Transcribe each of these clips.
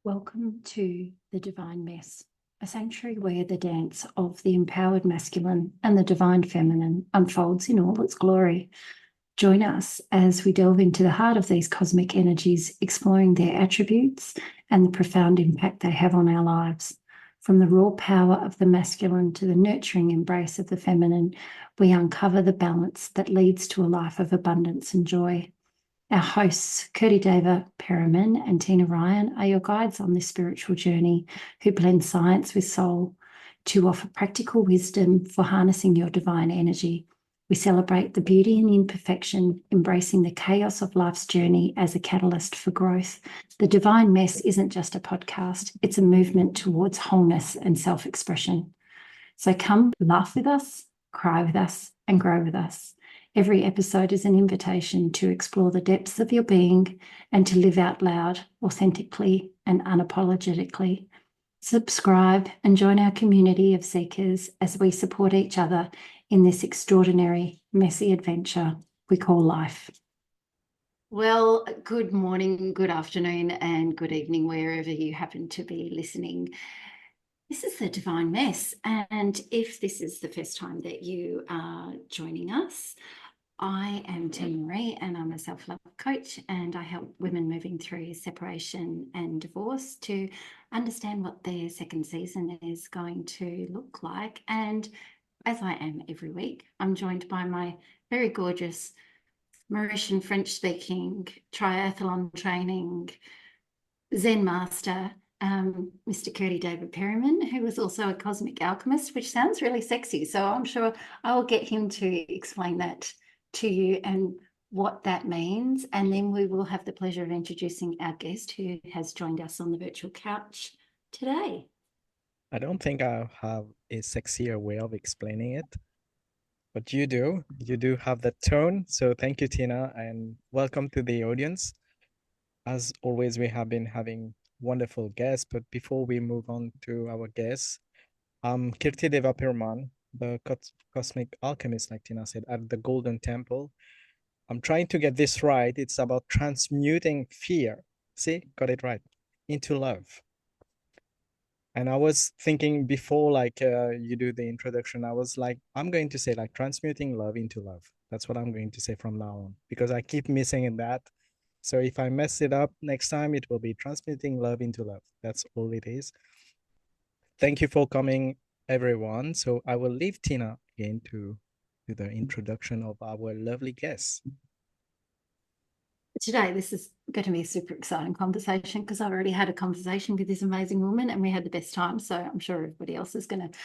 Welcome to the Divine Mess, a sanctuary where the dance of the empowered masculine and the divine feminine unfolds in all its glory. Join us as we delve into the heart of these cosmic energies, exploring their attributes and the profound impact they have on our lives. From the raw power of the masculine to the nurturing embrace of the feminine, we uncover the balance that leads to a life of abundance and joy. Our hosts, Rev Eva Vennari and Tina Ryan, are your guides on this spiritual journey who blend science with soul to offer practical wisdom for harnessing your divine energy. We celebrate the beauty and imperfection, embracing the chaos of life's journey as a catalyst for growth. The Divine Mess isn't just a podcast, it's a movement towards wholeness and self-expression. So come laugh with us, cry with us, and grow with us. Every episode is an invitation to explore the depths of your being and to live out loud, authentically, and unapologetically. Subscribe and join our community of seekers as we support each other in this extraordinary, messy adventure we call life. Well, good morning, good afternoon, and good evening, wherever you happen to be listening. This is the Divine Mess, and if this is the first time that you are joining us, I am Tina Marie and I'm a self-love coach, and I help women moving through separation and divorce to understand what their second season is going to look like. And as I am every week, I'm joined by my very gorgeous Mauritian French-speaking, triathlon training Zen master, Mr. Rev Eva Vennari, who is also a cosmic alchemist, which sounds really sexy. So I'm sure I will get him to explain that to you and what that means. And then we will have the pleasure of introducing our guest who has joined us on the virtual couch today. I don't think I have a sexier way of explaining it, but you do. You do have that tone. So thank you, Tina, and welcome to the audience. As always, we have been having wonderful guests, but before we move on to our guests, I'm Rev Eva Vennari, the cosmic alchemist, like Tina said, at the Golden Temple. I'm trying to get this right. It's about transmuting fear. See, got it right, into love. And I was thinking before, you do the introduction, I was like, I'm going to say like transmuting love into love. That's what I'm going to say from now on, because I keep missing in that. So if I mess it up next time, it will be transmuting love into love. That's all it is. Thank you for coming, everyone. So I will leave Tina again to do the introduction of our lovely guests. Today, this is going to be a super exciting conversation because I've already had a conversation with this amazing woman and we had the best time. So I'm sure everybody else is going to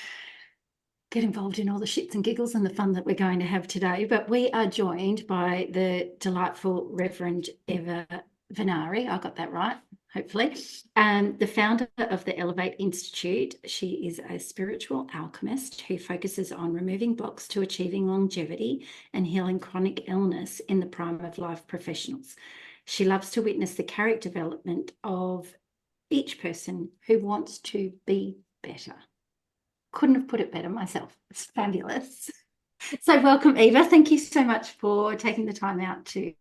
get involved in all the shits and giggles and the fun that we're going to have today. But we are joined by the delightful Reverend Eva Vennari. I got that right, hopefully. The founder of the Elevate Institute. She is a spiritual alchemist who focuses on removing blocks to achieving longevity and healing chronic illness in the prime of life professionals. She loves to witness the character development of each person who wants to be better. Couldn't have put it better myself. It's fabulous. So welcome, Eva. Thank you so much for taking the time out to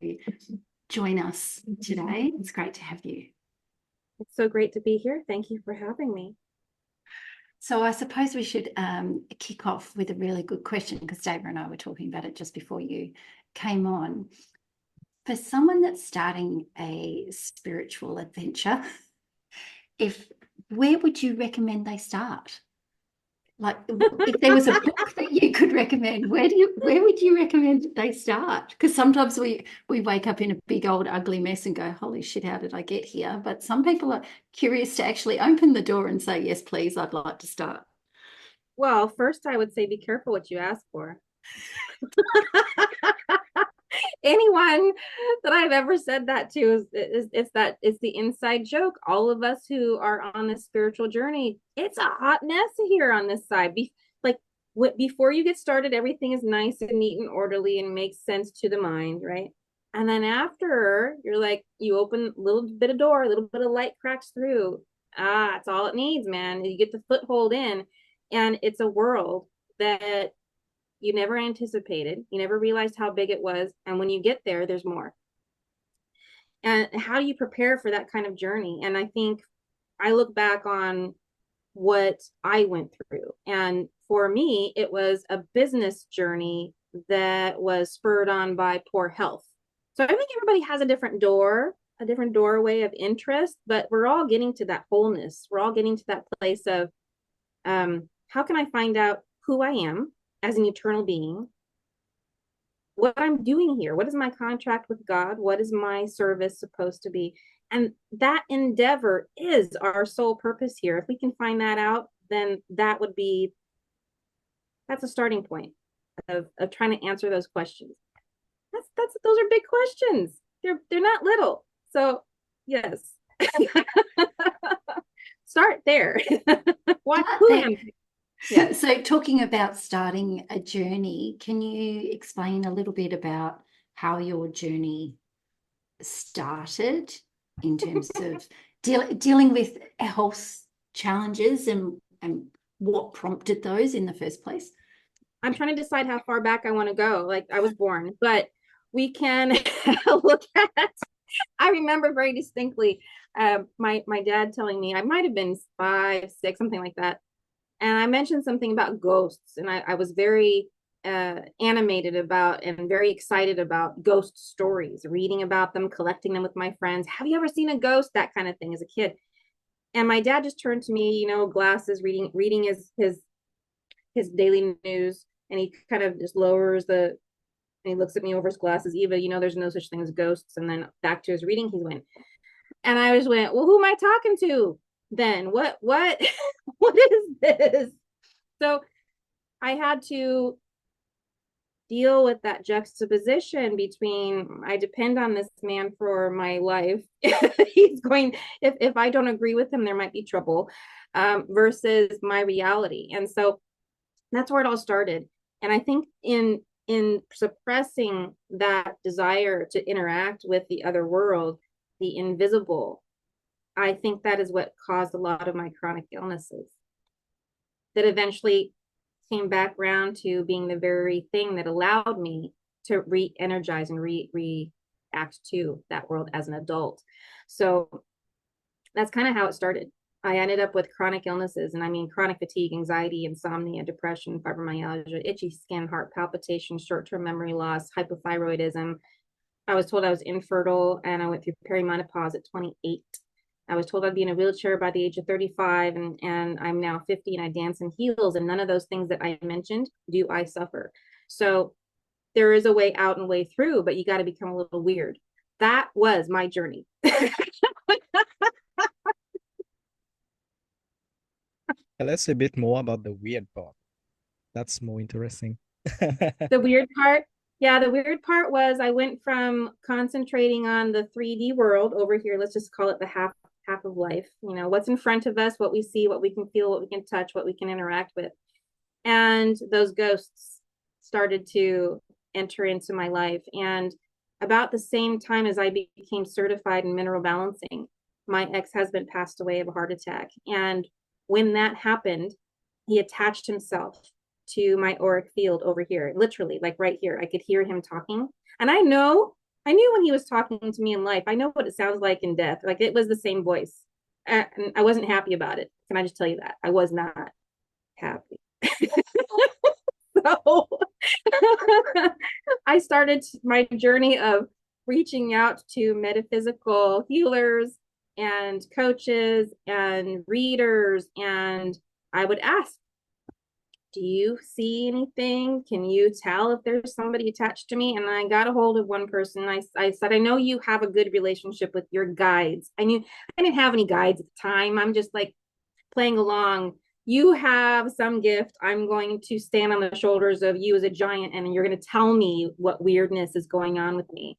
join us today. It's great to have you. It's so great to be here. Thank you for having me. So I suppose we should kick off with a really good question, because Dave and I were talking about it just before you came on. For someone that's starting a spiritual adventure, where would you recommend they start? Like, if there was a book that you could recommend, where would you recommend they start? Because sometimes we wake up in a big old ugly mess and go, holy shit, how did I get here? But some people are curious to actually open the door and say, yes, please, I'd like to start. Well, first I would say be careful what you ask for. Anyone that I've ever said that to it's the inside joke. All of us who are on this spiritual journey, it's a hot mess here on this side. Before you get started, everything is nice and neat and orderly and makes sense to the mind, right? And then after, you're like, you open a little bit of door, a little bit of light cracks through. That's all it needs, man. You get the foothold in, and it's a world that you never anticipated. You never realized how big it was. And when you get there, there's more. And how do you prepare for that kind of journey? And I think I look back on what I went through. And for me, it was a business journey that was spurred on by poor health. So I think everybody has a different doorway of interest, but we're all getting to that wholeness. We're all getting to that place of how can I find out who I am as an eternal being? What I'm doing here? What is my contract with God? What is my service supposed to be? And that endeavor is our sole purpose here. If we can find that out, then that's a starting point of trying to answer those questions. Those are big questions. They're not little. So yes. Start there. Who am I? Yeah. So talking about starting a journey, can you explain a little bit about how your journey started in terms of dealing with health challenges and what prompted those in the first place? I'm trying to decide how far back I want to go. Like I was born, but we can look at. I remember very distinctly my dad telling me I might have been 5, 6, something like that, and I mentioned something about ghosts, and I was very animated about and very excited about ghost stories, reading about them, collecting them with my friends. Have you ever seen a ghost? That kind of thing as a kid. And my dad just turned to me, glasses, reading his daily news, and he kind of just lowers and he looks at me over his glasses. Eva, there's no such thing as ghosts. And then back to his reading, he went, and I just went, well, who am I talking to then? What, what is this? So I had to deal with that juxtaposition between I depend on this man for my life. He's going, if I don't agree with him, there might be trouble, versus my reality. And so that's where it all started. And I think in suppressing that desire to interact with the other world, the invisible, I think that is what caused a lot of my chronic illnesses that eventually came back around to being the very thing that allowed me to re-energize and react to that world as an adult. So that's kind of how it started. I ended up with chronic illnesses, and I mean chronic fatigue, anxiety, insomnia, depression, fibromyalgia, itchy skin, heart palpitations, short-term memory loss, hypothyroidism. I was told I was infertile, and I went through perimenopause at 28. I was told I'd be in a wheelchair by the age of 35, and I'm now 50, and I dance in heels, and none of those things that I mentioned do I suffer. So there is a way out and way through, but you got to become a little weird. That was my journey. Tell us a bit more about the weird part. That's more interesting. The weird part, yeah, the weird part was I went from concentrating on the 3D world over here. Let's just call it the half of life. What's in front of us, what we see, what we can feel, what we can touch, what we can interact with. And those ghosts started to enter into my life. And about the same time as I became certified in mineral balancing, my ex-husband passed away of a heart attack. And when that happened, he attached himself to my auric field over here, literally, like right here. I could hear him talking. And I knew when he was talking to me in life, I know what it sounds like in death. Like it was the same voice. And I wasn't happy about it. Can I just tell you that? I was not happy. So I started my journey of reaching out to metaphysical healers and coaches and readers. And I would ask, do you see anything? Can you tell if there's somebody attached to me? And I got a hold of one person. I said, I know you have a good relationship with your guides. I didn't have any guides at the time. I'm just like playing along. You have some gift. I'm going to stand on the shoulders of you as a giant, and you're going to tell me what weirdness is going on with me.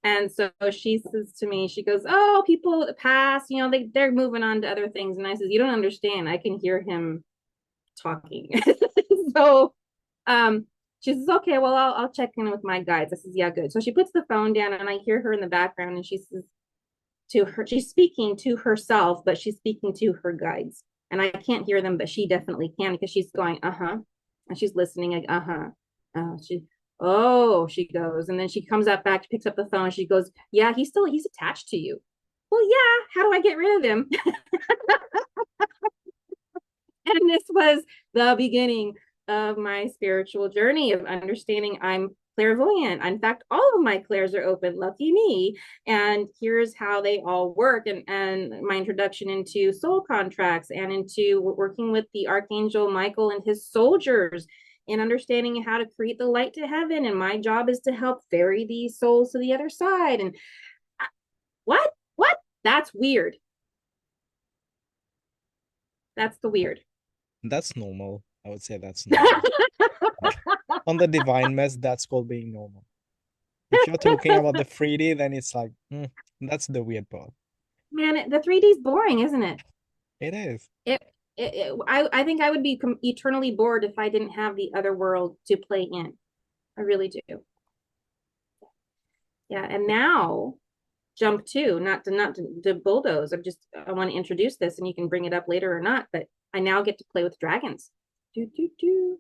And so she says to me, she goes, oh, people that pass, they're moving on to other things. And I says, you don't understand. I can hear him talking. So she says, okay, well, I'll check in with my guides. I says, yeah, good. So she puts the phone down, and I hear her in the background, and she says to her, she's speaking to herself, but she's speaking to her guides. And I can't hear them, but she definitely can, because she's going, uh-huh. And she's listening, like, uh-huh. She goes, and then she comes up back, picks up the phone. She goes, yeah, he's attached to you. well, yeah, how do I get rid of him? And this was the beginning of my spiritual journey of understanding I'm clairvoyant. In fact, all of my clairs are open. Lucky me. And here's how they all work. And my introduction into soul contracts and into working with the Archangel Michael and his soldiers and understanding how to create the light to heaven. And my job is to help ferry these souls to the other side. And what? What? That's weird. That's the weird. That's normal. I would say that's normal. On the divine mess, that's called being normal. If you're talking about the 3D, then it's like, that's the weird part. Man, the 3D is boring, isn't it? It is. I think I would be eternally bored if I didn't have the other world to play in. I really do. Yeah, and now jump to not to bulldoze. I want to introduce this, and you can bring it up later or not. But I now get to play with dragons.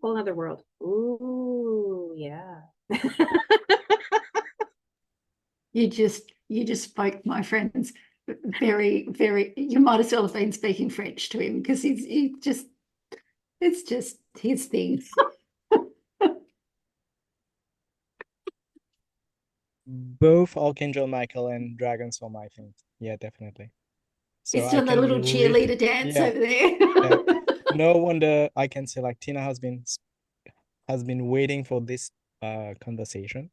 Whole other world. Ooh, yeah. You just spoke, my friends, very, very, you might as well have been speaking French to him because it's just his thing. Both Archangel Michael and dragons are my thing. Yeah, definitely. So He's I doing the can little cheerleader dance yeah, over there. yeah. No wonder I can say like Tina has been waiting for this conversation.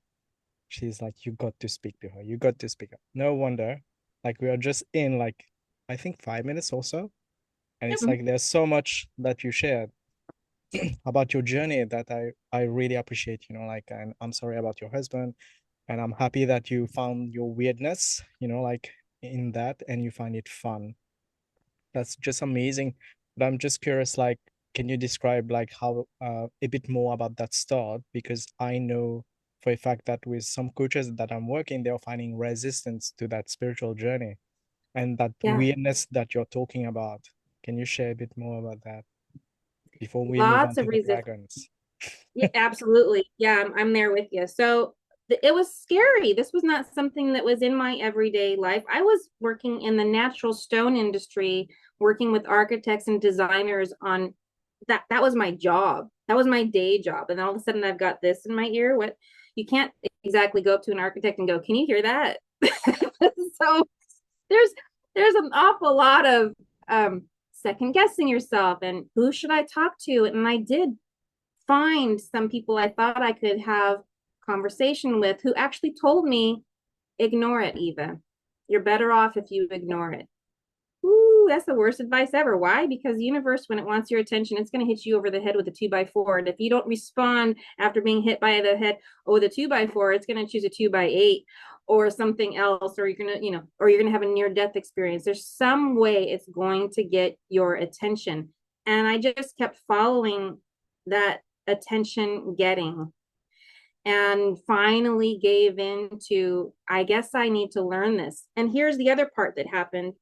She's like, you got to speak to her. You got to speak. No wonder. Like we are just in like I think 5 minutes or so. And it's like there's so much that you shared about your journey that I really appreciate, like, and I'm sorry about your husband, and I'm happy that you found your weirdness, like in that, and you find it fun. That's just amazing. But I'm just curious, like, can you describe like how a bit more about that start? Because I know for a fact that with some coaches that I'm working, they're finding resistance to that spiritual journey and that Yeah. weirdness that you're talking about. Can you share a bit more about that before we move on Lots to of the resistance. dragons? Yeah, absolutely. Yeah, I'm there with you. So it was scary. This was not something that was in my everyday life. I was working in the natural stone industry, working with architects and designers on that. That was my job. That was my day job. And all of a sudden I've got this in my ear. What you can't exactly go up to an architect and go, "Can you hear that?" So there's there's an awful lot of second guessing yourself and who should I talk to? And I did find some people I thought I could have conversation with who actually told me, ignore it, Eva. You're better off if you ignore it. Ooh, that's the worst advice ever. Why? Because the universe, when it wants your attention, it's going to hit you over the head with a 2x4. And if you don't respond after being hit by the head with a 2x4, it's going to choose a 2x8 or something else, or you're going to, or you're going to have a near death experience. There's some way it's going to get your attention. And I just kept following that attention getting and finally gave in to, I guess I need to learn this. And here's the other part that happened.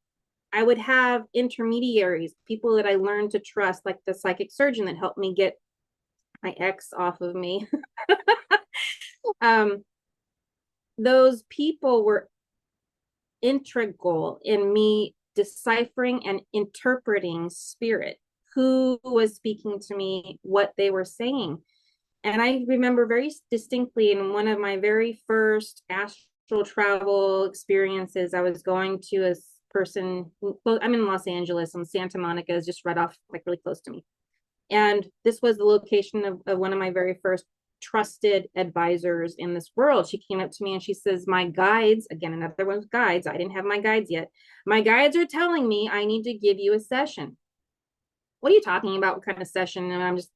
I would have intermediaries, people that I learned to trust, like the psychic surgeon that helped me get my ex off of me. Those people were integral in me deciphering and interpreting spirit, who was speaking to me, what they were saying. And I remember very distinctly in one of my very first astral travel experiences, I was going to a person, I'm in Los Angeles, and Santa Monica is just right off, like really close to me. And this was the location of one of my very first trusted advisors in this world. She came up to me and she says, my guides, again, another one of guides, I didn't have my guides yet. My guides are telling me I need to give you a session. What are you talking about? What kind of session? And I'm just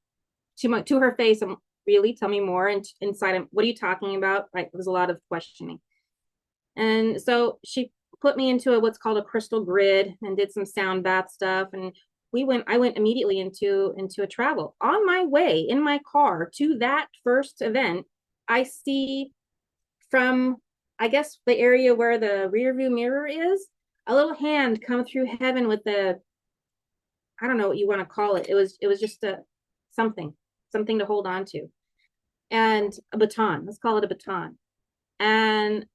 to her face, I'm really, tell me more. And inside, what are you talking about? Right. There was a lot of questioning. And so she put me into what's called a crystal grid and did some sound bath stuff. And I went immediately into a travel. On my way in my car to that first event, I see from, I guess, the area where the rear view mirror is, a little hand come through heaven with I don't know what you want to call it. It was just something to hold on to, and a baton. Let's call it a baton. And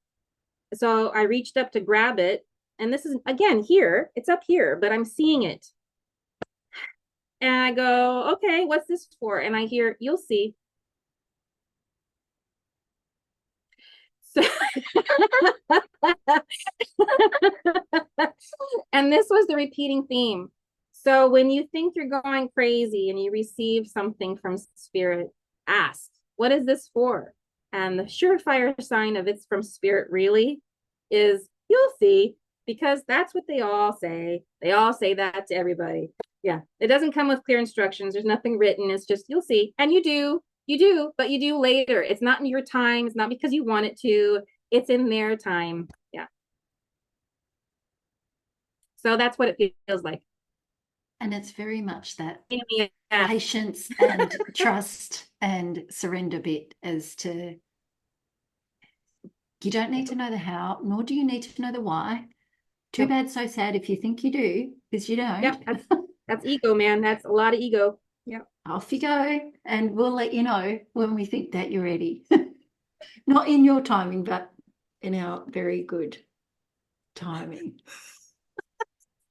so I reached up to grab it, and this is again here, it's up here, but I'm seeing it. And I go, okay, what's this for? And I hear, you'll see. So and this was the repeating theme. So when you think you're going crazy and you receive something from spirit, ask, what is this for? And the surefire sign of it's from spirit really is you'll see, because that's what they all say. They all say that to everybody. Yeah, it doesn't come with clear instructions. There's nothing written. It's just you'll see. And you do, but you do later. It's not in your time. It's not because you want it to. It's in their time. Yeah. So that's what it feels like. And it's very much that Yeah. patience and trust and surrender bit as to you don't need to know the how, nor do you need to know the why. Too bad, so sad if you think you do, because you don't. Yep, that's ego, man. That's a lot of ego. Yeah. Off you go, and we'll let you know when we think that you're ready. Not in your timing, but in our very good timing.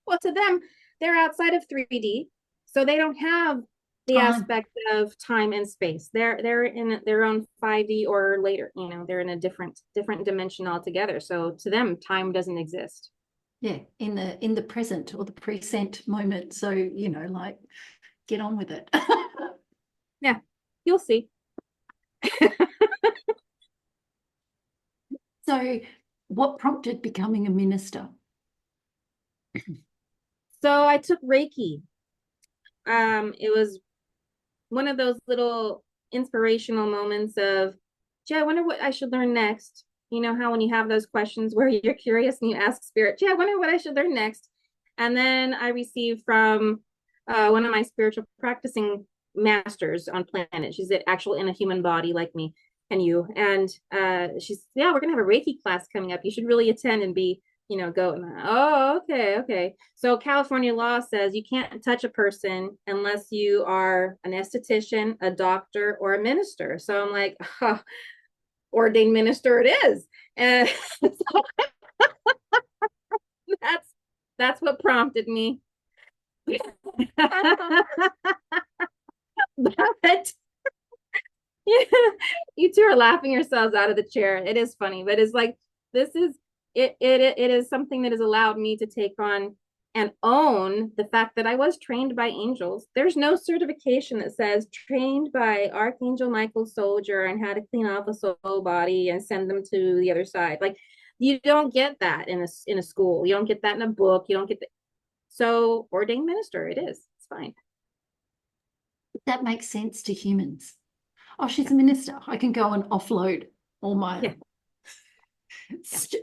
Well, to them, they're outside of 3D, so they don't have the aspect of time and space. They're in their own 5D or later. You know, they're in a different dimension altogether. So to them, time doesn't exist. Yeah, in the present or the present moment. So, you know, like, get on with it. Yeah, you'll see. So what prompted becoming a minister? So I took Reiki. It was one of those little inspirational moments of, gee, I wonder what I should learn next. You know how when you have those questions where you're curious and you ask spirit, gee, I wonder what I should learn next. And then I received from one of my spiritual practicing masters on planet. She's actual in a human body like me and you. And she's, yeah, we're going to have a Reiki class coming up. You should really attend and be, you know, go. And oh, okay. So California law says you can't touch a person unless you are an esthetician, a doctor, or a minister. So I'm like, oh, ordained minister it is. And so that's what prompted me. But you two are laughing yourselves out of the chair. It is funny, but it's like this is it is something that has allowed me to take on and own the fact that I was trained by angels. There's no certification that says trained by Archangel Michael Soldier and how to clean off a soul body and send them to the other side. Like you don't get that in a school. You don't get that in a book. You don't get that. So ordained minister, it is. It's fine. That makes sense to humans. Oh, she's a minister. I can go and offload all my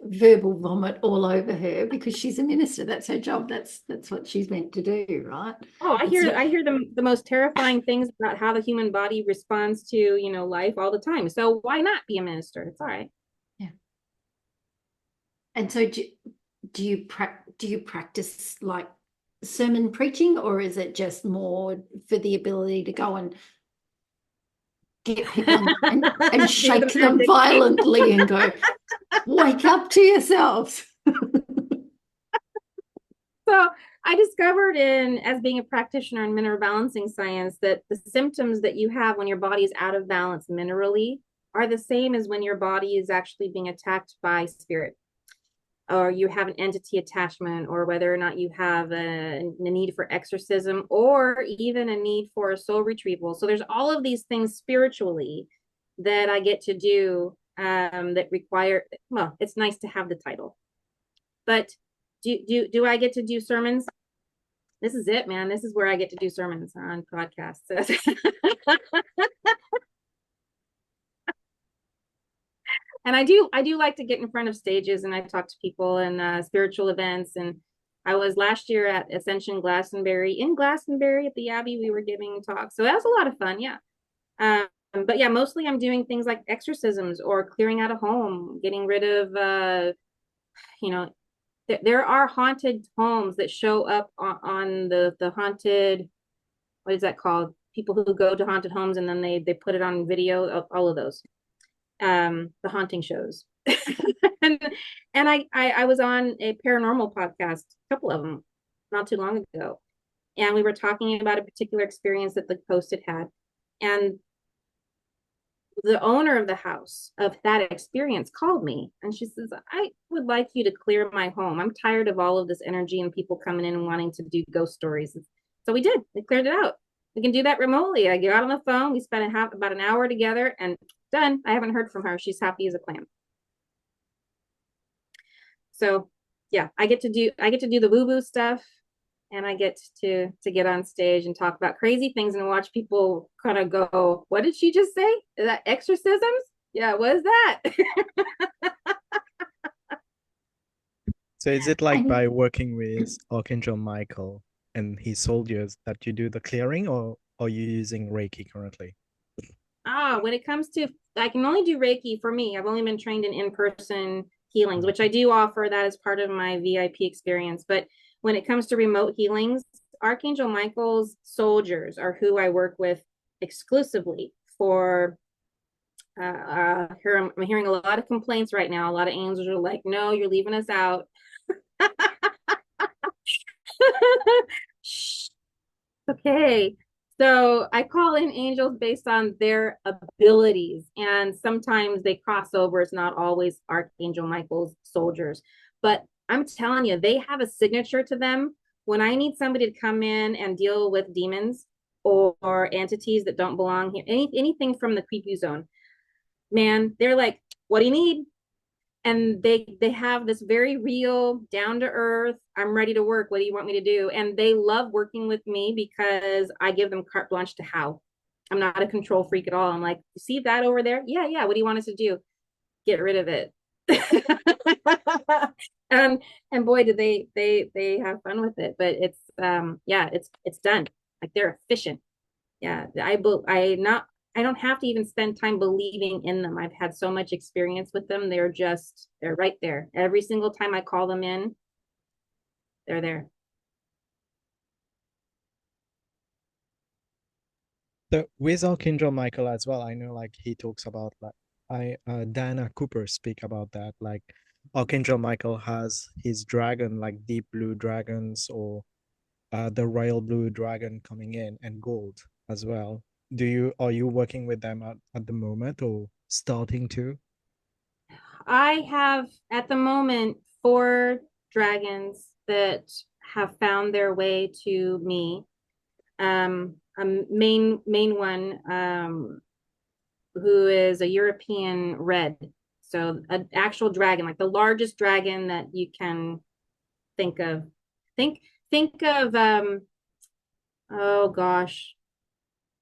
verbal vomit all over her because she's a minister. That's her job. That's what she's meant to do, right? Oh, I hear the most terrifying things about how the human body responds to, you know, life all the time. So why not be a minister? It's all right. Yeah. And so do you practice like sermon preaching, or is it just more for the ability to go and get people and shake them violently and go, wake up to yourselves? So I discovered as being a practitioner in mineral balancing science that the symptoms that you have when your body is out of balance minerally are the same as when your body is actually being attacked by spirit, or you have an entity attachment, or whether or not you have a need for exorcism, or even a need for a soul retrieval. So there's all of these things spiritually that I get to do that require, well, it's nice to have the title, but do I get to do sermons? This is it, man. This is where I get to do sermons on podcasts. And I do like to get in front of stages and I talk to people and spiritual events. And I was last year at Ascension Glastonbury at the Abbey. We were giving talks, so that was a lot of fun. Yeah. But yeah, mostly I'm doing things like exorcisms or clearing out a home, getting rid of you know, there are haunted homes that show up on the haunted, what is that called? People who go to haunted homes and then they put it on video, all of those. The haunting shows. and I was on a paranormal podcast, a couple of them, not too long ago, and we were talking about a particular experience that the host had had, and the owner of the house of that experience called me, and she says, I would like you to clear my home. I'm tired of all of this energy and people coming in and wanting to do ghost stories. So we did. We cleared it out. We can do that remotely. I get out on the phone. We spent about an hour together, and done. I haven't heard from her. She's happy as a clam. So yeah, I get to do the woo-woo stuff, and I get to get on stage and talk about crazy things and watch people kind of go, what did she just say? Is that exorcisms? Yeah, what is that? So is it like And by working with Archangel Michael and his soldiers that you do the clearing, or are you using Reiki currently? When it comes to, I can only do Reiki for me. I've only been trained in-person healings, which I do offer that as part of my VIP experience. But when it comes to remote healings, Archangel Michael's soldiers are who I work with exclusively for. I'm hearing a lot of complaints right now. A lot of angels are like, no, you're leaving us out. Shh. Okay. So I call in angels based on their abilities, and sometimes they cross over. It's not always Archangel Michael's soldiers, but I'm telling you, they have a signature to them. When I need somebody to come in and deal with demons or entities that don't belong here, anything from the creepy zone, man, they're like, what do you need? And they have this very real, down to earth, I'm ready to work, what do you want me to do? And they love working with me because I give them carte blanche to how. I'm not a control freak at all. I'm like, you see that over there? Yeah, what do you want us to do? Get rid of it. And boy, do they have fun with it. But it's yeah, it's done. Like, they're efficient. Yeah, I don't have to even spend time believing in them. I've had so much experience with them. They're right there. Every single time I call them in, they're there. So with Archangel Michael as well, I know like he talks about like Diana Cooper speak about that. Like Archangel Michael has his dragon, like deep blue dragons, or the royal blue dragon coming in, and gold as well. Are you working with them at the moment, or starting to? I have at the moment 4 dragons that have found their way to me. A main one, who is a European red. So an actual dragon, like the largest dragon that you can think of. Think think of oh gosh,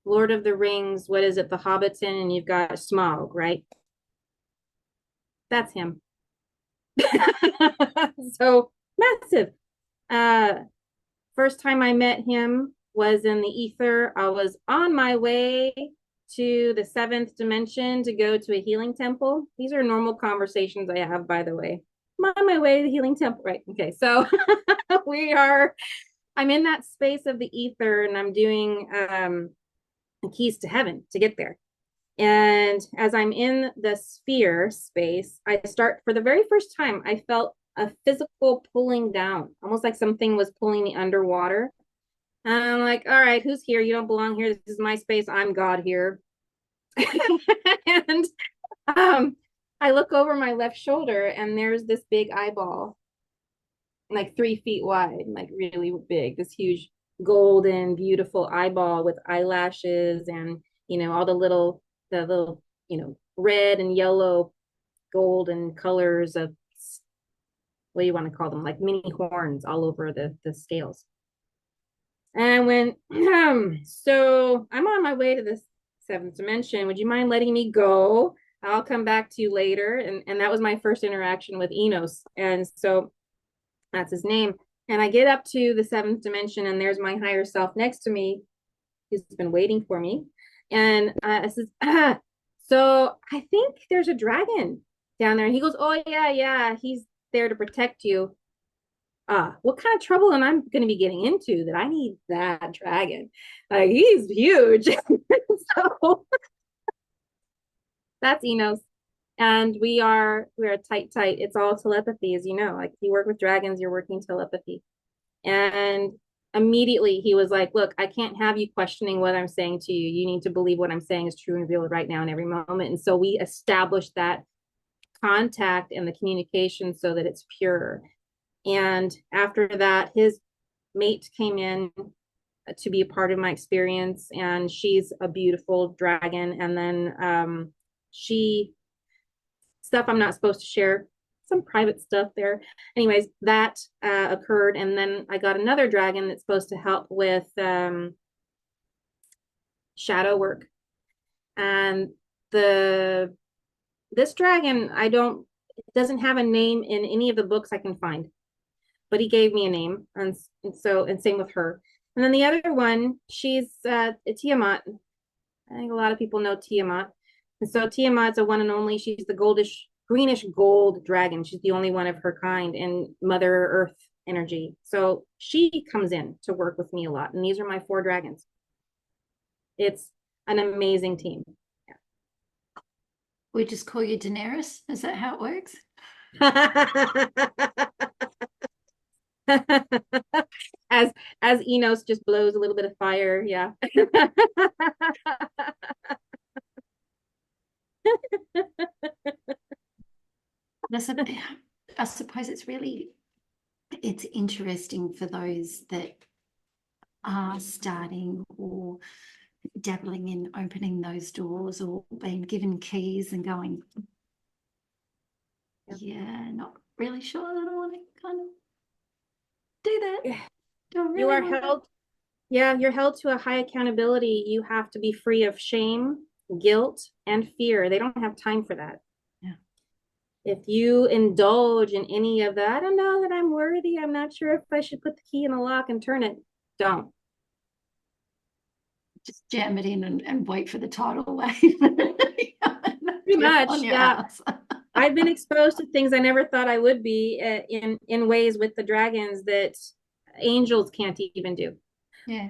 Lord of the Rings, what is it, the Hobbiton, and you've got Smaug, right? That's him. So massive. Uh First time I met him was in the ether. I was on my way to the 7th dimension to go to a healing temple. These are normal conversations I have, by the way. I'm on my way to the healing temple. Right. Okay. So I'm in that space of the ether, and I'm doing keys to heaven to get there. And as I'm in the sphere space, I start, for the very first time, I felt a physical pulling down, almost like something was pulling me underwater. And I'm like, all right, who's here? You don't belong here. This is my space. I'm God here. And I look over my left shoulder, and there's this big eyeball, like 3 feet wide, like really big, this huge golden, beautiful eyeball with eyelashes and, all the little, red and yellow, golden colors of, what do you want to call them? Like mini horns all over the scales. And I went, so I'm on my way to the 7th dimension. Would you mind letting me go? I'll come back to you later. And that was my first interaction with Enos. And so that's his name. And I get up to the 7th dimension, and there's my higher self next to me. He's been waiting for me. And I says, so I think there's a dragon down there. And he goes, oh, yeah, he's there to protect you. What kind of trouble am I going to be getting into that I need that dragon? Like, he's huge. So that's Enos. And we are tight. It's all telepathy, as you know. Like, if you work with dragons, you're working telepathy. And immediately he was like, look, I can't have you questioning what I'm saying to you. You need to believe what I'm saying is true and real right now in every moment. And so we established that contact and the communication so that it's pure. And after that, his mate came in to be a part of my experience, and she's a beautiful dragon. And then she stuff I'm not supposed to share, some private stuff there. Anyways, that occurred, and then I got another dragon that's supposed to help with shadow work. And the this dragon, I don't, it doesn't have a name in any of the books I can find, but he gave me a name, and same with her. And then the other one, she's Tiamat. I think a lot of people know Tiamat. And so Tiamat's a one and only. She's the greenish gold dragon. She's the only one of her kind in Mother Earth energy. So she comes in to work with me a lot. And these are my 4 dragons. It's an amazing team. We just call you Daenerys. Is that how it works? as Enos just blows a little bit of fire, yeah. I suppose it's interesting for those that are starting or dabbling in opening those doors or being given keys and going, yeah, not really sure that I want to kind of do that. Don't really You are want held, yeah, you're held to a high accountability. You have to be free of shame, guilt, and fear. They don't have time for that. Yeah. If you indulge in any of that, I don't know that I'm worthy. I'm not sure if I should put the key in the lock and turn it. Don't. just jam it in and wait for the tidal wave. Pretty much, on your yeah. ass. I've been exposed to things I never thought I would be in ways with the dragons that angels can't even do. Yeah.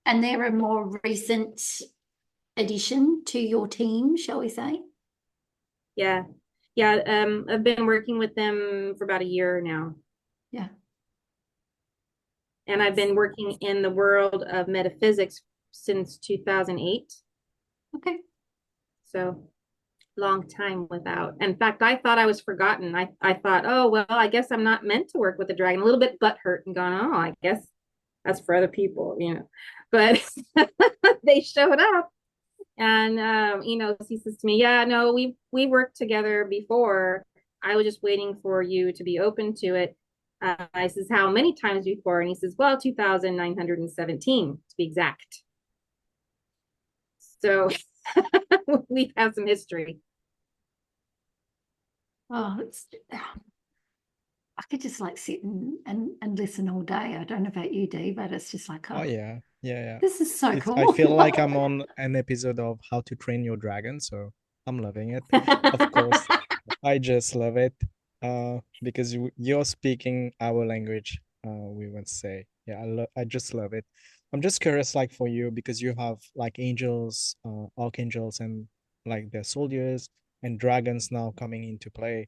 And they're a more recent addition to your team, shall we say? Yeah. Yeah. I've been working with them for about a year now. Yeah. And I've been working in the world of metaphysics since 2008. Okay. So long time without. In fact, I thought I was forgotten. I thought, oh, well, I guess I'm not meant to work with a dragon. A little bit butthurt and going, oh, I guess that's for other people, you know. But they showed up, and he says to me, yeah, no, we worked together before. I was just waiting for you to be open to it. I says, how many times before? And he says, well, 2,917 to be exact. So we have some history. Oh, I could just like sit and listen all day. I don't know about you, Dee, but it's just like, Oh yeah, yeah. this is so I cool. feel like I'm on an episode of How to Train Your Dragon, so I'm loving it. Of course, I just love it. Because you're speaking our language. We would say, yeah, I just love it. I'm just curious, like for you, because you have like angels, archangels, and like the soldiers and dragons now coming into play.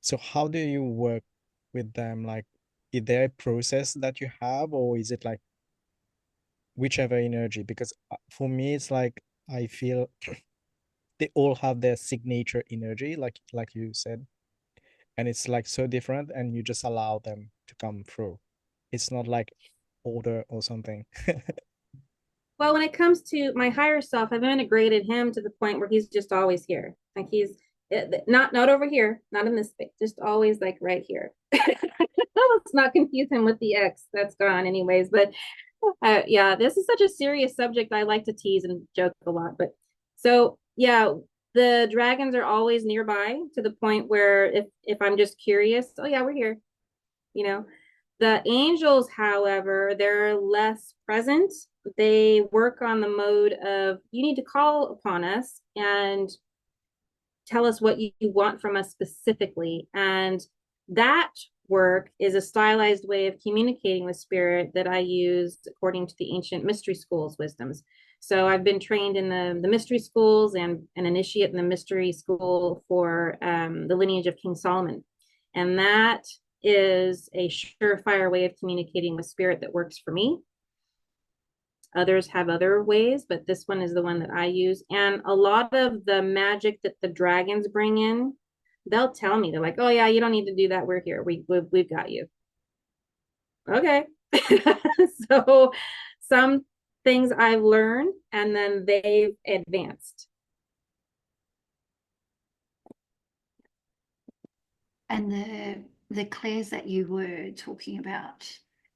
So how do you work with them? Like, is there a process that you have, or is it like whichever energy? Because for me, it's like I feel they all have their signature energy, like you said, and it's like so different, and you just allow them to come through. It's not like order or something. Well, when it comes to my higher self, I've integrated him to the point where he's just always here. Like, he's not over here, not in this space, just always like right here. Let's not confuse him with the X. That's gone anyways. But yeah, this is such a serious subject. I like to tease and joke a lot. But so yeah, the dragons are always nearby to the point where if I'm just curious, oh yeah, we're here. You know, the angels, however, they're less present. They work on the mode of you need to call upon us and tell us what you want from us specifically. And that work is a stylized way of communicating with spirit that I used according to the ancient mystery schools wisdoms. So I've been trained in the mystery schools and an initiate in the mystery school for the lineage of King Solomon. And that is a surefire way of communicating with spirit that works for me. Others have other ways, but this one is the one that I use. And a lot of the magic that the dragons bring in, they'll tell me, they're like, oh yeah, you don't need to do that. We're here. We've got you. Okay. So some things I've learned and then they've advanced. And the clairs that you were talking about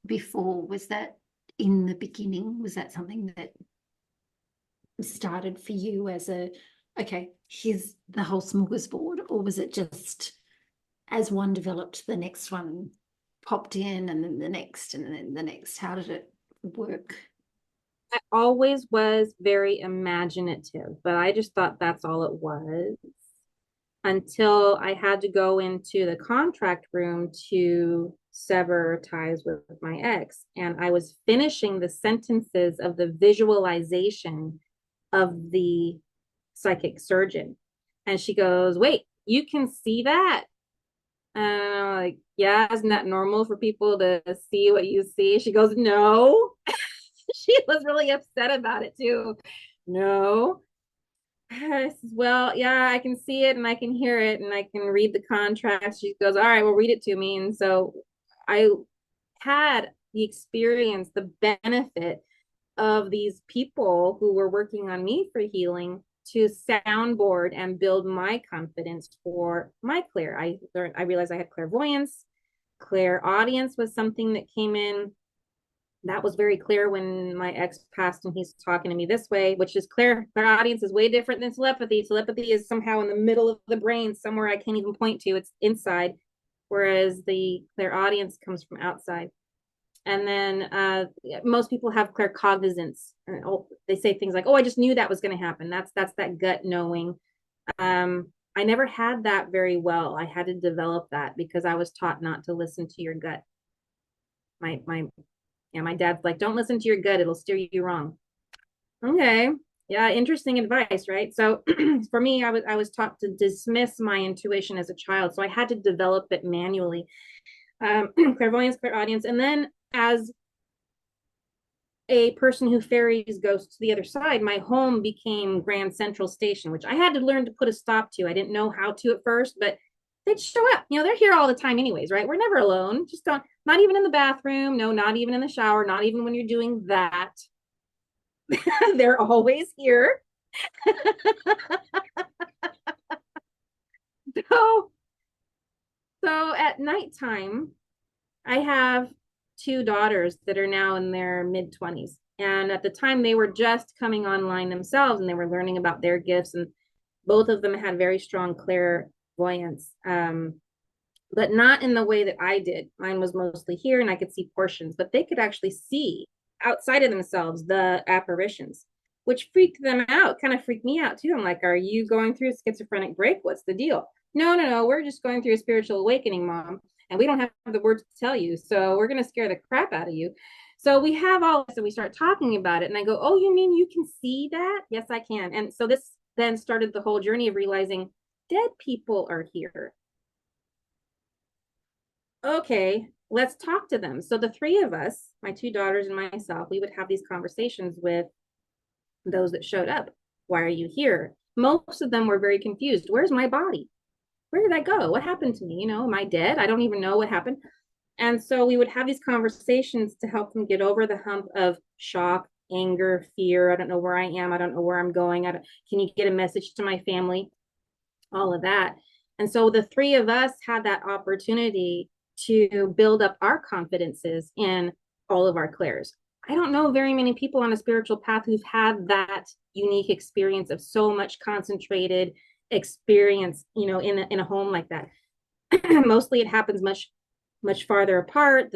before, was that in the beginning? Was that something that started for you as okay, here's the whole smorgasbord, or was it just as one developed, the next one popped in, and then the next, and then the next? How did it work? I always was very imaginative, but I just thought that's all it was until I had to go into the contract room to sever ties with my ex. And I was finishing the sentences of the visualization of the psychic surgeon. And she goes, wait, you can see that? And I'm like, yeah, isn't that normal for people to see what you see? She goes, no. She was really upset about it too. No. I says, well, yeah, I can see it and I can hear it and I can read the contract. She goes, all right, well, read it to me. And so I had the experience, the benefit of these people who were working on me for healing to soundboard and build my confidence for my clair. I realized I had clairvoyance. Clairaudience was something that came in. That was very clear when my ex passed and he's talking to me this way, which is clairaudience is way different than telepathy. Telepathy is somehow in the middle of the brain, somewhere I can't even point to. It's inside, whereas the clairaudience comes from outside. And then most people have claircognizance. They say things like, "Oh, I just knew that was going to happen." That's that gut knowing. I never had that very well. I had to develop that because I was taught not to listen to your gut. My dad's like, "Don't listen to your gut; it'll steer you wrong." Okay, yeah, interesting advice, right? So for me, I was taught to dismiss my intuition as a child, so I had to develop it manually. Clairvoyance, clairaudience, and then as a person who ferries ghosts to the other side, my home became Grand Central Station, which I had to learn to put a stop to. I didn't know how to at first, but they'd show up. You know, they're here all the time anyways, right? We're never alone. Just don't, not even in the bathroom. No, not even in the shower. Not even when you're doing that. They're always here. so, so at nighttime, I have two daughters that are now in their mid 20s. And at the time, they were just coming online themselves and they were learning about their gifts. And both of them had very strong clairvoyance, but not in the way that I did. Mine was mostly here and I could see portions, but they could actually see outside of themselves the apparitions, which freaked them out, kind of freaked me out too. I'm like, are you going through a schizophrenic break? What's the deal? No, we're just going through a spiritual awakening, Mom. And we don't have the words to tell you. So we're going to scare the crap out of you. So we have all this and we start talking about it. And I go, oh, you mean you can see that? Yes, I can. And so this then started the whole journey of realizing dead people are here. Okay, let's talk to them. So the three of us, my two daughters and myself, we would have these conversations with those that showed up. Why are you here? Most of them were very confused. Where's my body? Where did I go? What happened to me? You know, am I dead? I don't even know what happened. And so we would have these conversations to help them get over the hump of shock, anger, fear. I don't know where I am. I don't know where I'm going. Can you get a message to my family? All of that. And so the three of us had that opportunity to build up our confidences in all of our clairs. I don't know very many people on a spiritual path who've had that unique experience of so much concentrated experience, you know, in a home like that. Mostly it happens much farther apart.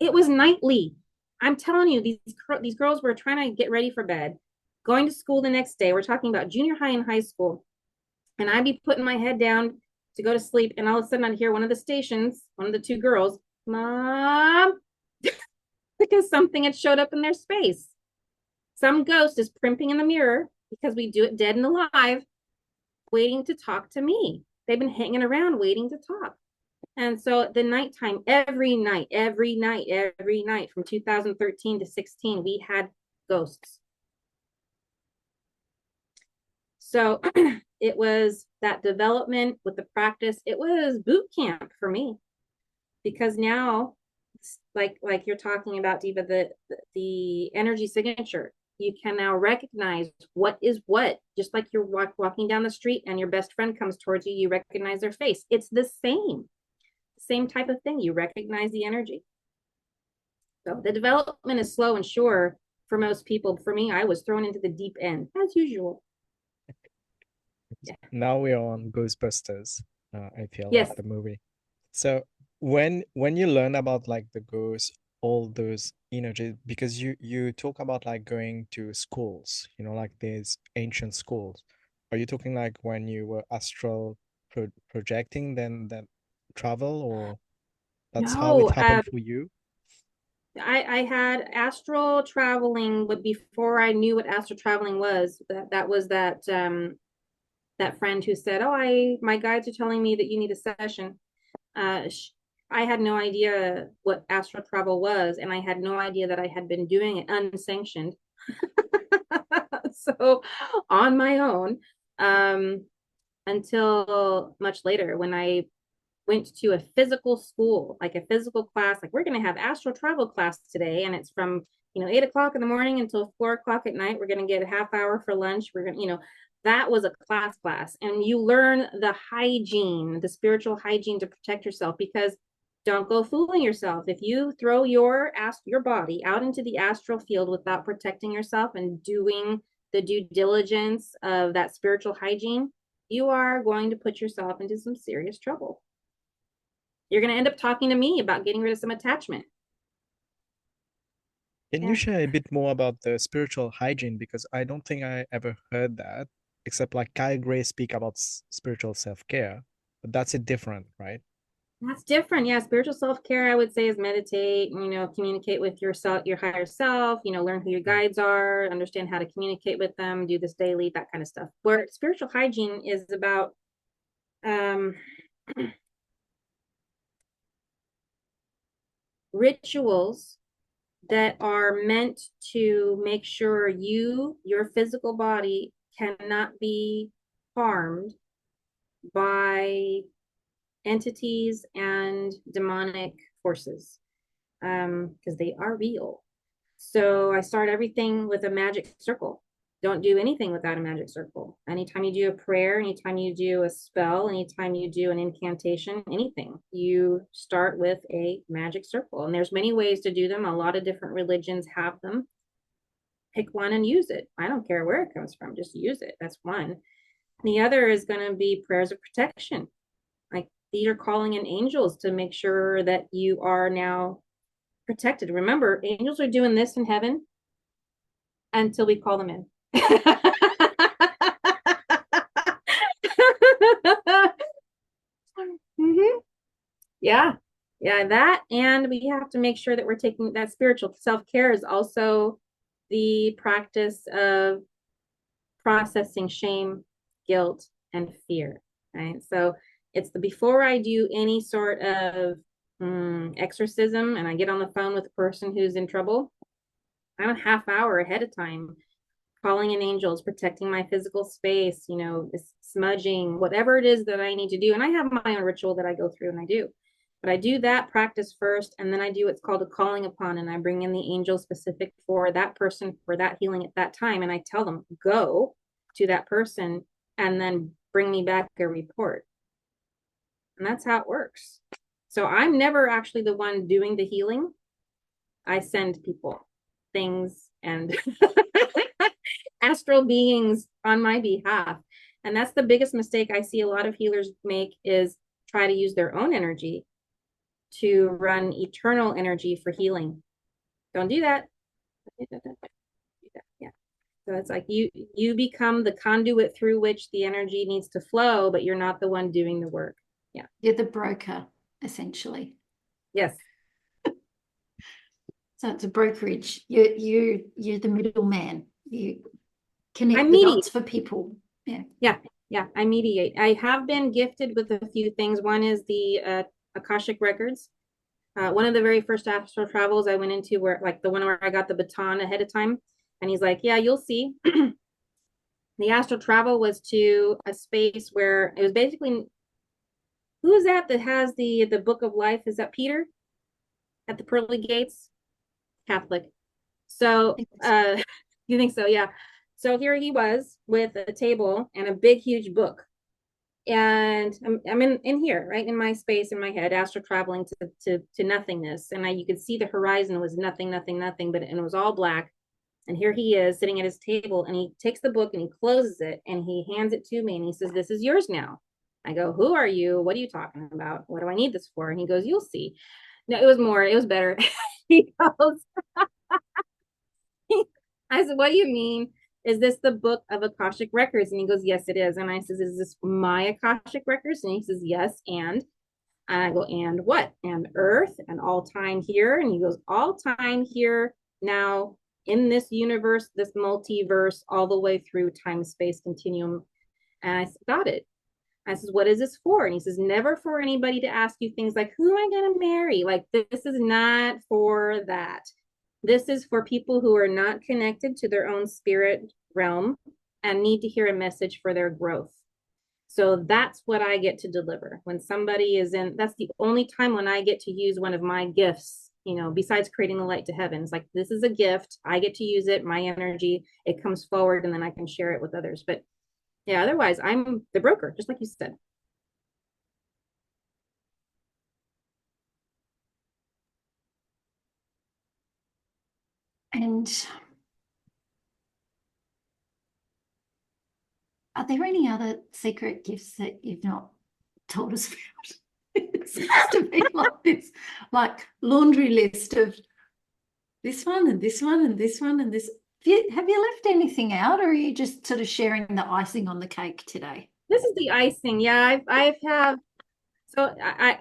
It was nightly. I'm telling you, these girls were trying to get ready for bed, going to school the next day. We're talking about junior high and high school. And I'd be putting my head down to go to sleep. And all of a sudden I'd hear one of the stations, one of the two girls, Mom, because something had showed up in their space. Some ghost is primping in the mirror because we do it dead and alive, waiting to talk to me. They've been hanging around waiting to talk. And so at the nighttime, every night from 2013 to 16, we had ghosts. So it was that development with the practice. It was boot camp for me, because now, like you're talking about, Diva, the energy signature, you can now recognize what is what. Just like you're walking down the street and your best friend comes towards you, you recognize their face. It's the same type of thing. You recognize the energy. So the development is slow and sure for most people. For me, I was thrown into the deep end as usual. Yeah. Now we're on Ghostbusters. I feel Yes. like the movie. So when you learn about like the ghosts, all those energies, because you talk about like going to schools, you know, like these ancient schools. Are you talking like when you were astral projecting, then that travel, or that's how it No, happened for you? I had astral traveling, but before I knew what astral traveling was, that was that friend who said, "Oh, my guides are telling me that you need a session." Uh, I had no idea what astral travel was, and I had no idea that I had been doing it unsanctioned. So on my own, until much later when I went to a physical school, like a physical class, like we're going to have astral travel class today. And it's from, 8 o'clock in the morning until 4 o'clock at night. We're going to get a half hour for lunch. We're going to, that was a class. And you learn the hygiene, the spiritual hygiene to protect yourself, because don't go fooling yourself. If you throw your body out into the astral field without protecting yourself and doing the due diligence of that spiritual hygiene, you are going to put yourself into some serious trouble. You're going to end up talking to me about getting rid of some attachment. Can you share a bit more about the spiritual hygiene? Because I don't think I ever heard that, except like Kyle Gray speak about spiritual self-care, but that's it different, right? That's different. Yeah. Spiritual self-care, I would say, is meditate, communicate with yourself, your higher self, learn who your guides are, understand how to communicate with them, do this daily, that kind of stuff. Where spiritual hygiene is about rituals that are meant to make sure your physical body cannot be harmed by entities and demonic forces, because they are real. So I start everything with a magic circle. Don't do anything without a magic circle. Anytime you do a prayer, anytime you do a spell, anytime you do an incantation, anything, you start with a magic circle. And there's many ways to do them. A lot of different religions have them. Pick one and use it. I don't care where it comes from, just use it. That's one. The other is going to be prayers of protection. Like, these are calling in angels to make sure that you are now protected. Remember, angels are doing this in heaven until we call them in. Mm-hmm. Yeah. That, and we have to make sure that we're taking that spiritual self-care is also the practice of processing shame, guilt, and fear. Right. So it's before I do any sort of exorcism and I get on the phone with a person who's in trouble, I'm a half hour ahead of time calling in angels, protecting my physical space, smudging, whatever it is that I need to do. And I have my own ritual that I go through and I do. But I do that practice first, and then I do what's called a calling upon, and I bring in the angel specific for that person, for that healing at that time. And I tell them, go to that person and then bring me back a report. And that's how it works. So I'm never actually the one doing the healing. I send people, things, and astral beings on my behalf. And that's the biggest mistake I see a lot of healers make, is try to use their own energy to run eternal energy for healing. Don't do that. Yeah. So it's like you become the conduit through which the energy needs to flow, but you're not the one doing the work. Yeah. You're the broker, essentially. Yes. So it's a brokerage. You're the middleman. You I connect the mediate. dots for people. Yeah. Yeah, I mediate. I have been gifted with a few things. One is the Akashic records. One of the very first astral travels I went into, where like the one where I got the baton ahead of time, and he's like, "Yeah, you'll see." The astral travel was to a space where it was basically, who is that has the book of life? Is that Peter at the pearly gates? Catholic. So you think so? Yeah. So here he was with a table and a big huge book, and I'm in here, right in my space in my head, astral traveling to nothingness, and you could see the horizon was nothing, nothing, nothing, but it was all black. And here he is sitting at his table, and he takes the book and he closes it and he hands it to me and he says, "This is yours now." I go, "Who are you? What are you talking about? What do I need this for?" And he goes, "You'll see." No, it was better. He goes, I said, "What do you mean? Is this the book of Akashic records?" And he goes, "Yes, it is." And I says, "Is this my Akashic records?" And he says, "Yes." And I go, "And what?" "And earth and all time here." And he goes, "All time here now in this universe, this multiverse, all the way through time space continuum." And I said, "Got it." I says, "What is this for?" And he says, "Never for anybody to ask you things like, who am I going to marry? Like, this is not for that. This is for people who are not connected to their own spirit realm and need to hear a message for their growth." So that's what I get to deliver. When somebody is in, that's the only time when I get to use one of my gifts, besides creating the light to heaven. It's like, this is a gift. I get to use it, my energy, it comes forward, and then I can share it with others. But yeah, otherwise, I'm the broker, just like you said. And are there any other secret gifts that you've not told us about? It seems to be like this, like laundry list of this one and this one and this one and this. Have you left anything out, or are you just sort of sharing the icing on the cake today? This is the icing. Yeah, I've have. So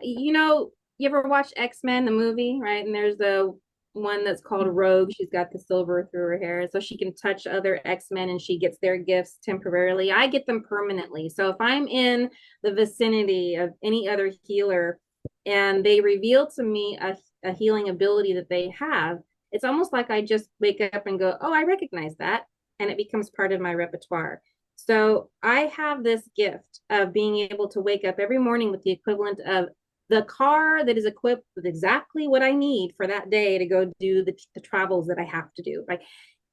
you ever watch X-Men, the movie, right? And there's the one that's called Rogue. She's got the silver through her hair, so she can touch other X-Men and she gets their gifts temporarily. I get them permanently. So if I'm in the vicinity of any other healer and they reveal to me a healing ability that they have, it's almost like I just wake up and go, "Oh, I recognize that," and it becomes part of my repertoire. So I have this gift of being able to wake up every morning with the equivalent of the car that is equipped with exactly what I need for that day to go do the travels that I have to do. Like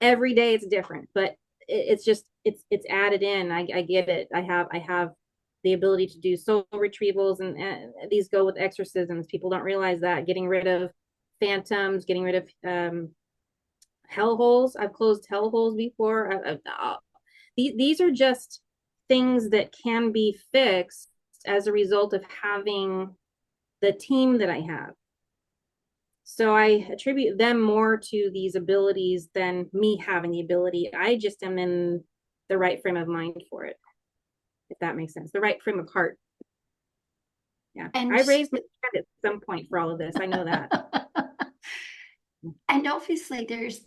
every day it's different, but it's just it's added in. I get it. I have the ability to do soul retrievals, and these go with exorcisms. People don't realize that, getting rid of phantoms, getting rid of hell holes. I've closed hell holes before. These are just things that can be fixed as a result of having the team that I have. So I attribute them more to these abilities than me having the ability. I just am in the right frame of mind for it, if that makes sense. The right frame of heart. Yeah. And I raised my hand at some point for all of this. I know that. and obviously there's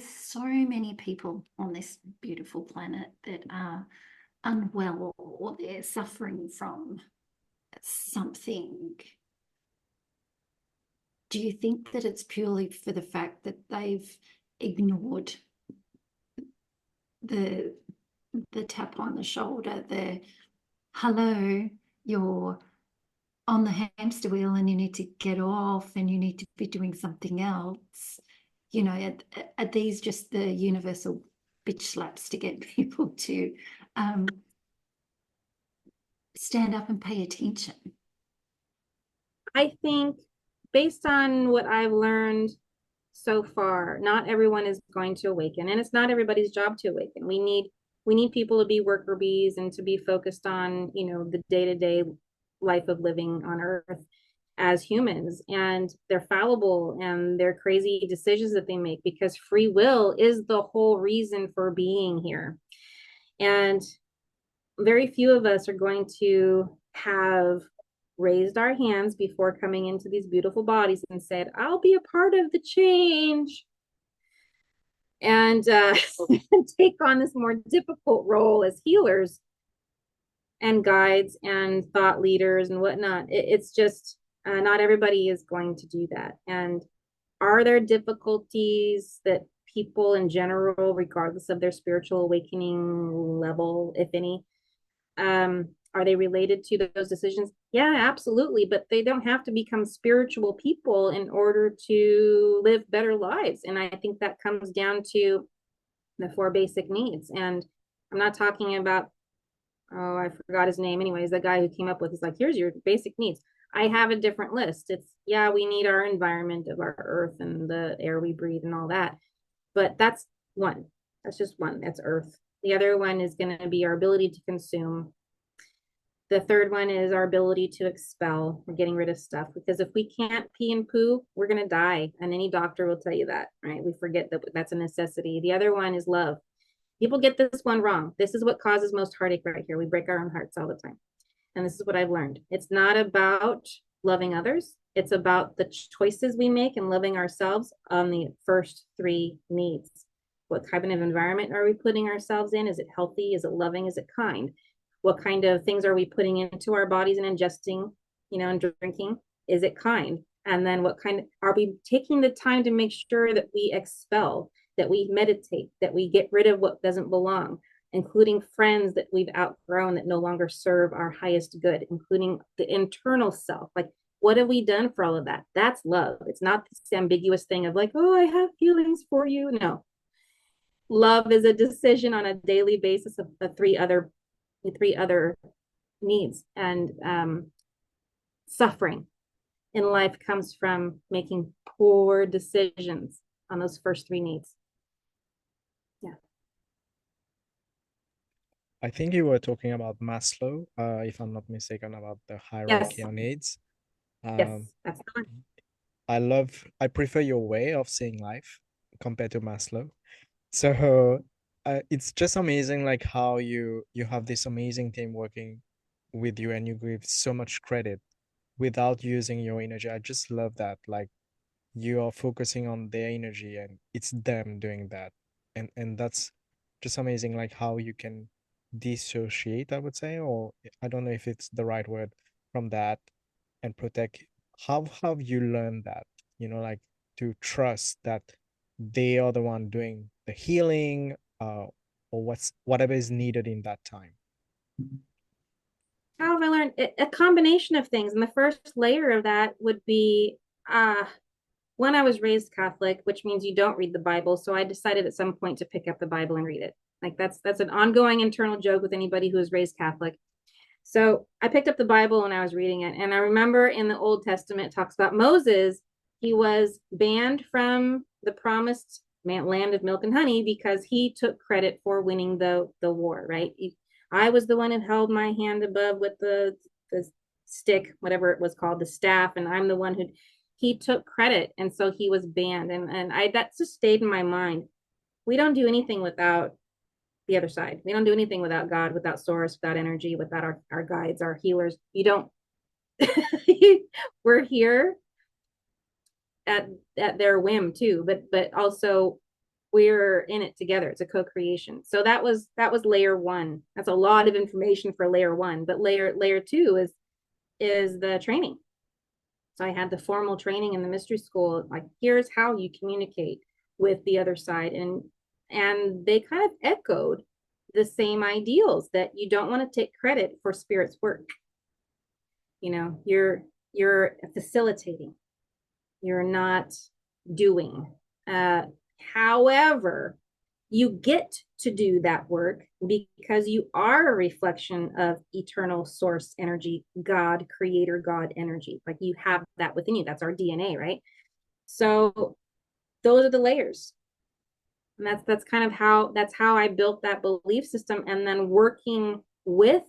so many people on this beautiful planet that are unwell, or they're suffering from something. Do you think that it's purely for the fact that they've ignored the tap on the shoulder, the hello, you're on the hamster wheel and you need to get off and you need to be doing something else? Are these just the universal bitch slaps to get people to stand up and pay attention? I think based on what I've learned so far, not everyone is going to awaken, and it's not everybody's job to awaken. We need people to be worker bees and to be focused on, the day-to-day life of living on earth as humans, and they're fallible and they're crazy decisions that they make, because free will is the whole reason for being here. And very few of us are going to have raised our hands before coming into these beautiful bodies and said, I'll be a part of the change, and take on this more difficult role as healers and guides and thought leaders and whatnot. It's just not everybody is going to do that. And are there difficulties that people in general, regardless of their spiritual awakening level, if any, are they related to those decisions? Yeah, absolutely. But they don't have to become spiritual people in order to live better lives. And I think that comes down to the 4 basic needs. And I'm not talking about, oh, I forgot his name. Anyways, the guy who came up with is like, here's your basic needs. I have a different list. It's, yeah, we need our environment of our earth and the air we breathe and all that. But that's one. That's just one. That's earth. The other one is going to be our ability to consume. The third one is our ability to expel. We're getting rid of stuff, because if we can't pee and poo, we're going to die. And any doctor will tell you that, right? We forget that that's a necessity. The other one is love. People get this one wrong. This is what causes most heartache right here. We break our own hearts all the time. And this is what I've learned. It's not about loving others. It's about the choices we make and loving ourselves on the first 3 needs. What kind of environment are we putting ourselves in? Is it healthy? Is it loving? Is it kind? What kind of things are we putting into our bodies and ingesting, and drinking? Is it kind? And then what kind are we taking the time to make sure that we expel, that we meditate, that we get rid of what doesn't belong, including friends that we've outgrown that no longer serve our highest good, including the internal self. Like, what have we done for all of that? That's love. It's not this ambiguous thing of like, oh, I have feelings for you. No. Love is a decision on a daily basis of the 3 other needs. And suffering in life comes from making poor decisions on those first 3 needs. Yeah. I think you were talking about Maslow, if I'm not mistaken, about the hierarchy of needs. Yes, that's the one. I prefer your way of seeing life compared to Maslow. So it's just amazing, like how you have this amazing team working with you, and you give so much credit without using your energy. I just love that. Like, you are focusing on their energy and it's them doing that. And that's just amazing, like how you can dissociate, I would say, or I don't know if it's the right word, from that, and protect. How have you learned that, like, to trust that they are the one doing the healing, or whatever is needed in that time? How have I learned? A combination of things. And the first layer of that would be when I was raised Catholic, which means you don't read the Bible. So I decided at some point to pick up the Bible and read it. Like, that's an ongoing internal joke with anybody who is raised Catholic. So I picked up the Bible and I was reading it. And I remember in the Old Testament, it talks about Moses. He was banned from the promised land of milk and honey because he took credit for winning the war, right? I was the one who held my hand above with the stick, whatever it was called, the staff. And I'm the one who, he took credit. And so he was banned. And that just stayed in my mind. We don't do anything without the other side. We don't do anything without God, without source, without energy, without our guides, our healers. You don't. We're here at their whim too, but also we're in it together. It's a co-creation. So that was layer 1. That's a lot of information for layer 1. But layer 2 is the training. So I had the formal training in the mystery school. Like, here's how you communicate with the other side, and they kind of echoed the same ideals, that you don't want to take credit for spirit's work. You're facilitating. You're not doing. However, you get to do that work because you are a reflection of eternal source energy, God, creator, God energy. Like, you have that within you. That's our DNA, right? So those are the layers. And that's kind of how I built that belief system. And then working with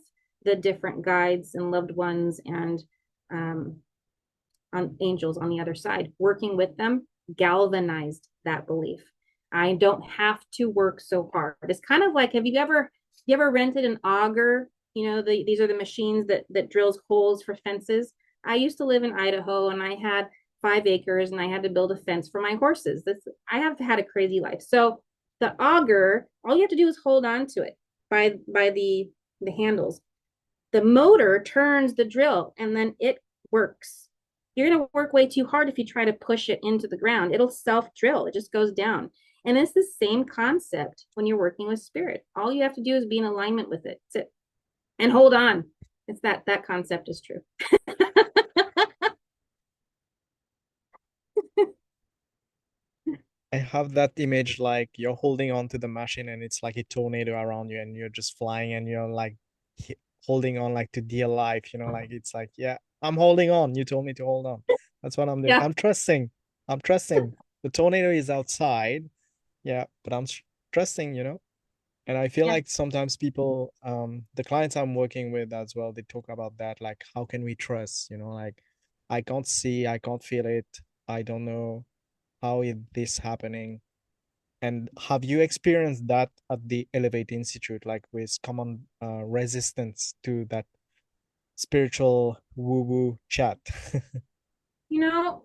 the different guides and loved ones and on angels on the other side, working with them galvanized that belief. I don't have to work so hard. It's kind of like, have you ever rented an auger these are the machines that drills holes for fences. I used to live in Idaho, and I had 5 acres, and I had to build a fence for my horses. I have had a crazy life. So the auger, all you have to do is hold on to it by the handles. The motor turns the drill, and then it works. You're going to work way too hard if you try to push it into the ground. It'll self-drill. It just goes down. And it's the same concept when you're working with spirit. All you have to do is be in alignment with it. That's it. And hold on. It's that concept is true. I have that image like you're holding on to the machine and it's like a tornado around you and you're just flying and you're like holding on like to dear life, like it's like, yeah, I'm holding on. You told me to hold on. That's what I'm doing. Yeah. I'm trusting. I'm trusting. The tornado is outside. Yeah, but I'm trusting, And I feel Yeah. like sometimes people, the clients I'm working with as well, they talk about that, like, how can we trust? Like, I can't see, I can't feel it. I don't know how is this happening. And have you experienced that at the Elevate Institute, like with common resistance to that spiritual woo-woo chat?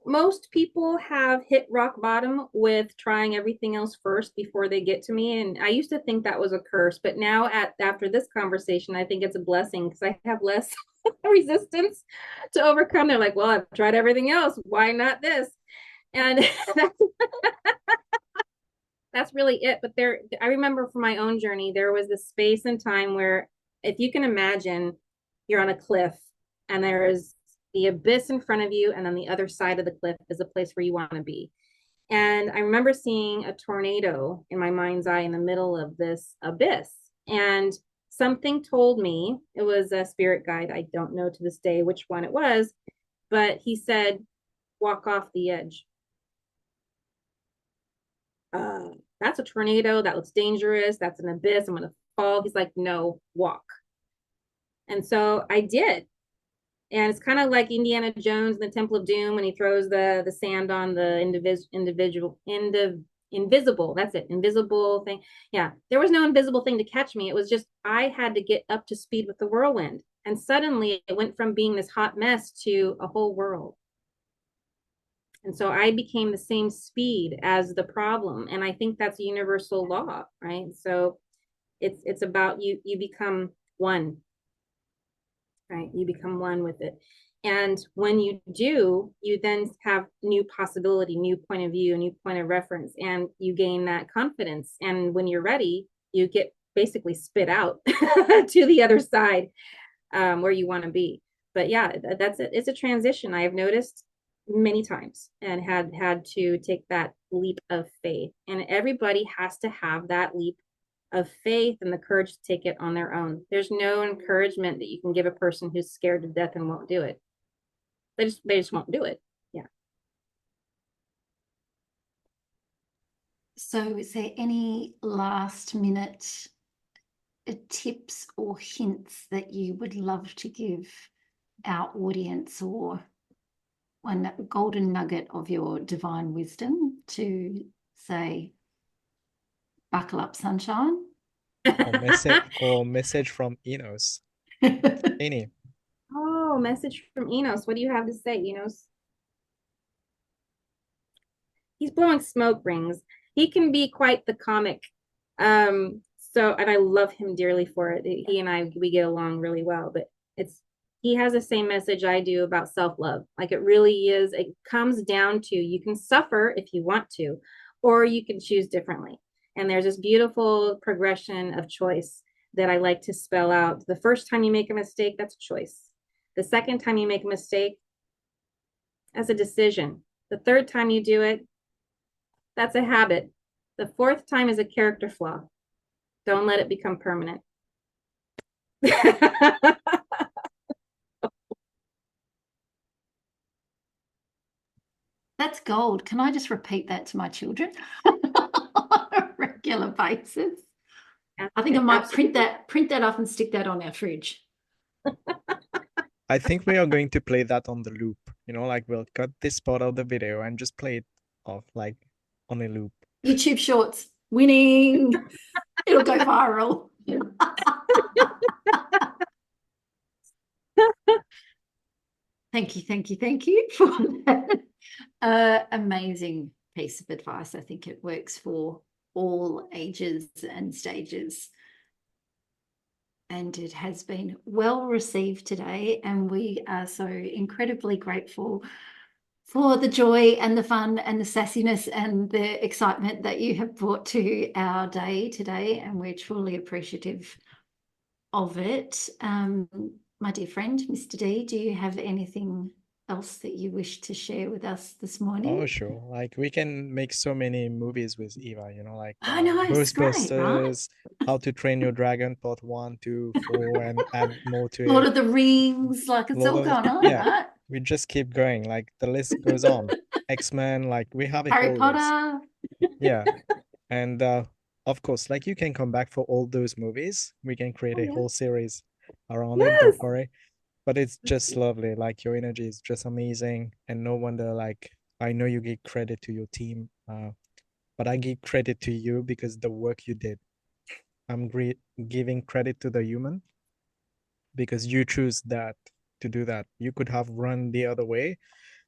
Most people have hit rock bottom with trying everything else first before they get to me. And I used to think that was a curse, but now after this conversation, I think it's a blessing because I have less resistance to overcome. They're like, well, I've tried everything else. Why not this? And that's really it. But I remember from my own journey, there was this space and time where, if you can imagine, you're on a cliff and there is the abyss in front of you, and then the other side of the cliff is a place where you want to be. And I remember seeing a tornado in my mind's eye in the middle of this abyss. And something told me, it was a spirit guide. I don't know to this day which one it was, but he said, walk off the edge. That's a tornado. That looks dangerous. That's an abyss. I'm going to fall. He's like, no, walk. And so I did. And it's kind of like Indiana Jones in the Temple of Doom when he throws the sand on the invisible. That's it. Invisible thing. Yeah. There was no invisible thing to catch me. It was just, I had to get up to speed with the whirlwind. And suddenly it went from being this hot mess to a whole world. And so I became the same speed as the problem. And I think that's a universal law, right? So it's about you become one, right? You become one with it. And when you do, you then have new possibility, new point of view, new point of reference, and you gain that confidence. And when you're ready, you get basically spit out to the other side, where you want to be. But yeah, that's it. It's a transition. I have noticed many times and had to take that leap of faith. And everybody has to have that leap of faith and the courage to take it on their own. There's no encouragement that you can give a person who's scared to death and won't do it. They just won't do it. Yeah. So is there any last minute tips or hints that you would love to give our audience, or one golden nugget of your divine wisdom to say, buckle up, sunshine? Or message from Enos. Any. Oh, message from Enos. What do you have to say, Enos? He's blowing smoke rings. He can be quite the comic. And I love him dearly for it. He and I, we get along really well, but he has the same message I do about self-love. Like, it really is, it comes down to, you can suffer if you want to, or you can choose differently. And there's this beautiful progression of choice that I like to spell out. The first time you make a mistake, that's a choice. The second time you make a mistake, that's a decision. The third time you do it, that's a habit. The fourth time is a character flaw. Don't let it become permanent. That's gold. Can I just repeat that to my children on a regular basis? I think I might print that up and stick that on our fridge. I think we are going to play that on the loop. Like, we'll cut this part of the video and just play it off like on a loop. YouTube Shorts, winning. It'll go viral. Thank you for that amazing piece of advice. I think it works for all ages and stages. And it has been well received today. And we are so incredibly grateful for the joy and the fun and the sassiness and the excitement that you have brought to our day today. And we're truly appreciative of it. My dear friend, Mr. D, do you have anything else that you wish to share with us this morning? Oh, sure. Like we can make so many movies with Eva, like I know, it's great, right? Ghostbusters, How to Train Your Dragon, part 1, 2, 4, and add more to Lord it. of the Rings, like it's Lord all of going on, yeah, right? we just keep going. Like the list goes on. X-Men, like we have it Harry always. Potter. Yeah. And of course, like you can come back for all those movies. We can create Oh, a yeah. whole series around it, Yes. don't worry. But it's just lovely. Like your energy is just amazing. And no wonder, like I know you give credit to your team, but I give credit to you because the work you did. I'm giving credit to the human because you choose that to do that. You could have run the other way,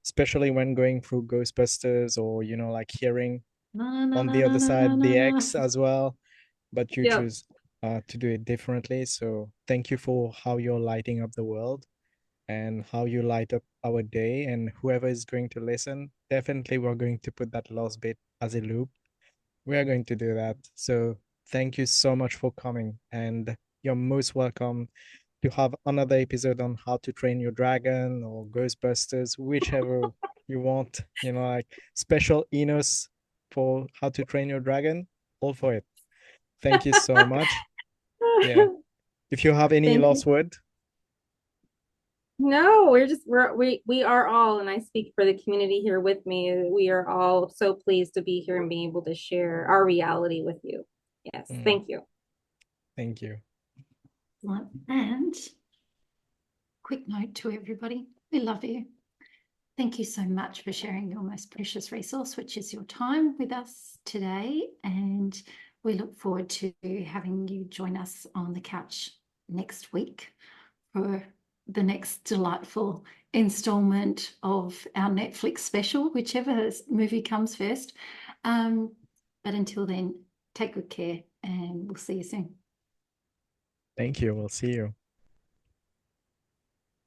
especially when going through Ghostbusters or, like hearing No, no, on no, the no, other no, no, side no, the no. X as well. But you Yep. choose to do it differently. So thank you for how you're lighting up the world and how you light up our day. And whoever is going to listen, definitely we're going to put that last bit as a loop. We are going to do that. So thank you so much for coming. And you're most welcome to have another episode on How to Train Your Dragon or Ghostbusters, whichever you want, like special Enos for How to Train Your Dragon, all for it. Thank you so much. Yeah. If you have any Thank last you. word, No, we are all, and I speak for the community here with me. We are all so pleased to be here and being able to share our reality with you. Yes, thank you. thank you. And quick note to everybody, we love you. Thank you so much for sharing your most precious resource, which is your time with us today. And we look forward to having you join us on the couch next week for the next delightful installment of our Netflix special, whichever movie comes first. But until then, take good care and we'll see you soon. Thank you. We'll see you.